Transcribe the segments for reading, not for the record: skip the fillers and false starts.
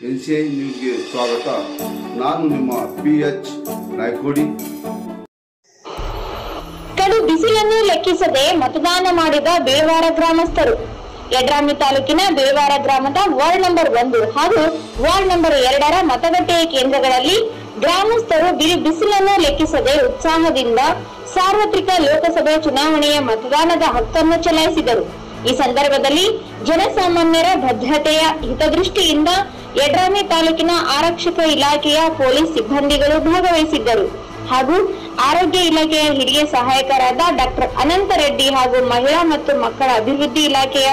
NCI ನ್ಯೂಸ್ಗೆ ಸ್ವಾಗತ. ನಾನು ನಿಮ್ಮ PH ನಾಯ್ಕೋಡಿ. ಕಡು ಬಿಸಿಲನ್ನು ಲೆಕ್ಕಿಸದೆ ಮತದಾನ ಮಾಡಿದ ಬೇವಾರ ಗ್ರಾಮಸ್ಥರು. ಯಡ್ರಾಮಿ ತಾಲೂಕಿನ ಬೇವಾರ ಗ್ರಾಮದ ವಾರ್ಡ್ ನಂಬರ್ 1 ಹಾಗೂ ವಾರ್ಡ್ ನಂಬರ್ 2ರ ಮತಗಟ್ಟೆಯ ಕೇಂದ್ರಗಳಲ್ಲಿ ಗ್ರಾಮಸ್ಥರು ಬಿಸಿಲನ್ನು ಲೆಕ್ಕಿಸದೆ ಉತ್ಸಾಹದಿಂದ ಸಾರ್ವತ್ರಿಕ ಲೋಕಸಭೆ ಚುನಾವಣೆಯ ಮತದಾನದ ಹಕ್ಕನ್ನು ಚಲಾಯಿಸಿದರು. ಈ ಸಂದರ್ಭದಲ್ಲಿ ಜನಸಾಮಾನ್ಯರ ಭದ್ರತೆಯ ಹಿತದೃಷ್ಟಿಯಿಂದ ಯಡ್ರಾಮಿ ತಾಲೂಕಿನ ಆರಕ್ಷಕ ಇಲಾಖೆಯ ಪೊಲೀಸ್ ಸಿಬ್ಬಂದಿಗಳು ಭಾಗವಹಿಸಿದ್ದರು ಹಾಗೂ ಆರೋಗ್ಯ ಇಲಾಖೆಯ ಹಿರಿಯ ಸಹಾಯಕರಾದ ಡಾಕ್ಟರ್ ಅನಂತ ರೆಡ್ಡಿ ಹಾಗೂ ಮಹಿಳಾ ಮತ್ತು ಮಕ್ಕಳ ಅಭಿವೃದ್ಧಿ ಇಲಾಖೆಯ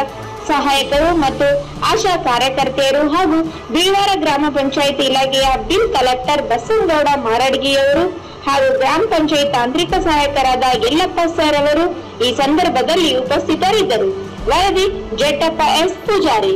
ಸಹಾಯಕರು ಮತ್ತು ಆಶಾ ಕಾರ್ಯಕರ್ತೆಯರು ಹಾಗೂ ಬೇವಾರ ಗ್ರಾಮ ಪಂಚಾಯಿತಿ ಇಲಾಖೆಯ ಬಿಲ್ ಕಲೆಕ್ಟರ್ ಬಸನಗೌಡ ಮಾರಡ್ಗಿಯವರು ಹಾಗೂ ಗ್ರಾಮ ಪಂಚಾಯತ್ ತಾಂತ್ರಿಕ ಸಹಾಯಕರಾದ ಯಲ್ಲಪ್ಪ ಸರ್ ಅವರು ಈ ಸಂದರ್ಭದಲ್ಲಿ ಉಪಸ್ಥಿತರಿದ್ದರು. ವರದಿ ಜೆಟ್ಟಪ್ಪ ಎಸ್ ಪೂಜಾರಿ.